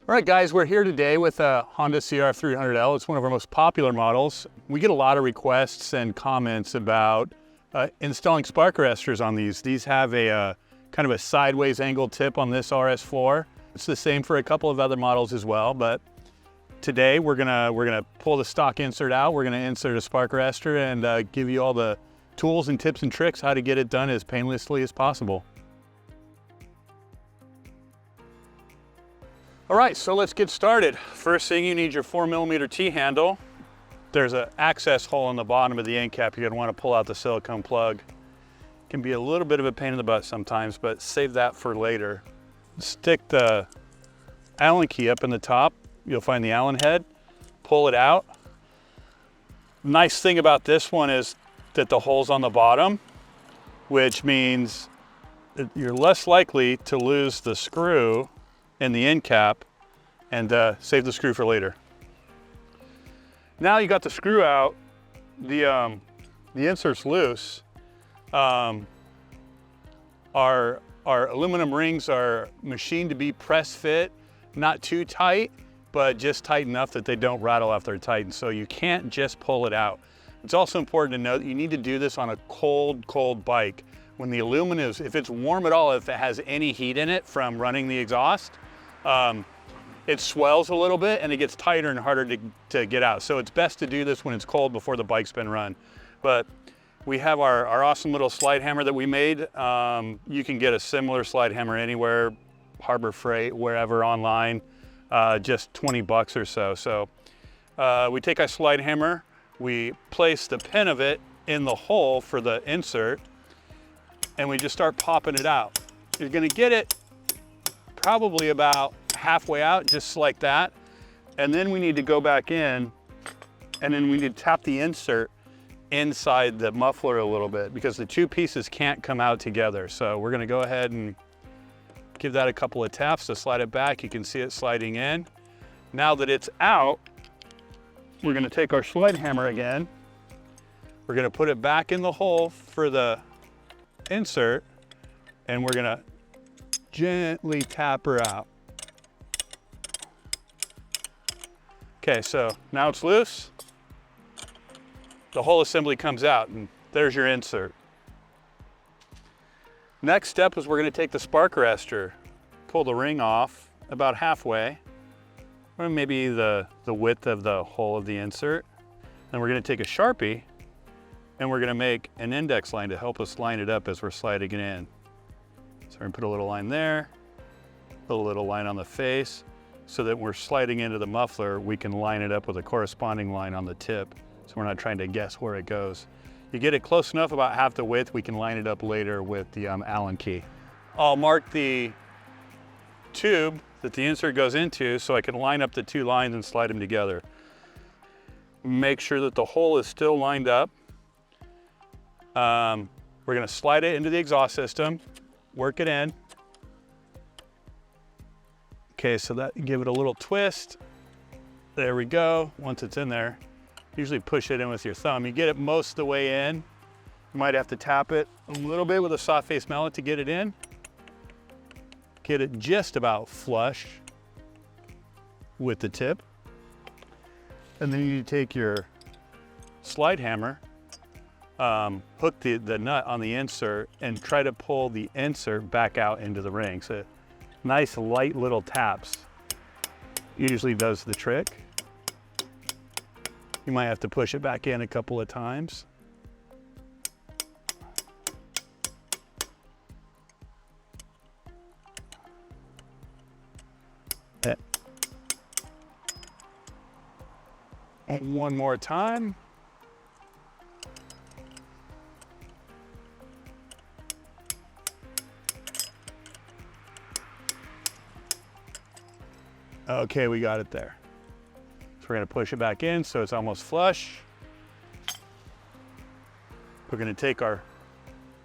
All right, guys, we're here today with a Honda CRF300L. It's one of our most popular models. We get a lot of requests and comments about installing spark arrestors on these. These have a kind of a sideways angled tip on this RS-4. It's the same for a couple of other models as well, but today we're gonna pull the stock insert out. We're gonna insert a spark arrestor and give you all the tools and tips and tricks how to get it done as painlessly as possible. All right, so let's get started. First thing, you need your 4mm T-handle. There's an access hole in the bottom of the end cap. You're gonna wanna pull out the silicone plug. It can be a little bit of a pain in the butt sometimes, but save that for later. Stick the Allen key up in the top. You'll find the Allen head, pull it out. Nice thing about this one is that the hole's on the bottom, which means that you're less likely to lose the screw in the end cap and save the screw for later. Now you got the screw out, the insert's loose. Our aluminum rings are machined to be press fit, not too tight, but just tight enough that they don't rattle after they're tightened. So you can't just pull it out. It's also important to note that you need to do this on a cold bike. When the aluminum is, if it's warm at all, if it has any heat in it from running the exhaust, it swells a little bit and it gets tighter and harder to get out. So it's best to do this when it's cold before the bike's been run. But we have our awesome little slide hammer that we made. You can get a similar slide hammer anywhere, Harbor Freight, wherever online, just 20 bucks or so. So we take our slide hammer, we place the pin of it in the hole for the insert, and we just start popping it out. You're gonna get it probably about halfway out, just like that. And then we need to go back in, and then we need to tap the insert inside the muffler a little bit because the two pieces can't come out together. So we're gonna go ahead and give that a couple of taps to slide it back. You can see it sliding in. Now that it's out, we're gonna take our slide hammer again. We're gonna put it back in the hole for the insert, and we're gonna gently tap her out. Okay, so now it's loose. The whole assembly comes out, and there's your insert. Next step is we're gonna take the spark arrestor, pull the ring off about halfway, or maybe the width of the hole of the insert. Then we're gonna take a Sharpie, and we're gonna make an index line to help us line it up as we're sliding it in. So we're gonna put a little line there, put a little line on the face, so that when we're sliding into the muffler, we can line it up with a corresponding line on the tip. So we're not trying to guess where it goes. You get it close enough, about half the width, we can line it up later with the Allen key. I'll mark the tube that the insert goes into so I can line up the two lines and slide them together. Make sure that the hole is still lined up. We're gonna slide it into the exhaust system, work it in. Okay, so give it a little twist. There we go. Once it's in there, usually push it in with your thumb. You get it most of the way in. You might have to tap it a little bit with a soft face mallet to get it in. Get it just about flush with the tip. And then you take your slide hammer, hook the nut on the insert, and try to pull the insert back out into the ring. So nice light little taps usually does the trick. You might have to push it back in a couple of times. And one more time. Okay, we got it there. So we're gonna push it back in so it's almost flush. We're gonna take our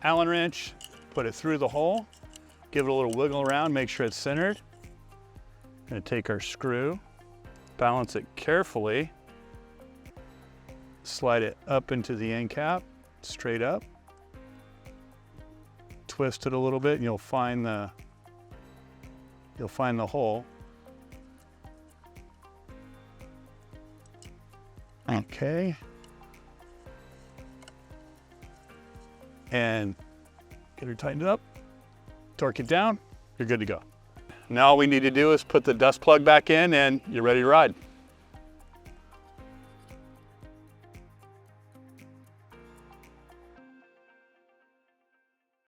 Allen wrench, put it through the hole, give it a little wiggle around, make sure it's centered. Gonna take our screw, balance it carefully, slide it up into the end cap, straight up, twist it a little bit and you'll find the hole. Okay. And get her tightened up, torque it down, you're good to go. Now all we need to do is put the dust plug back in and you're ready to ride.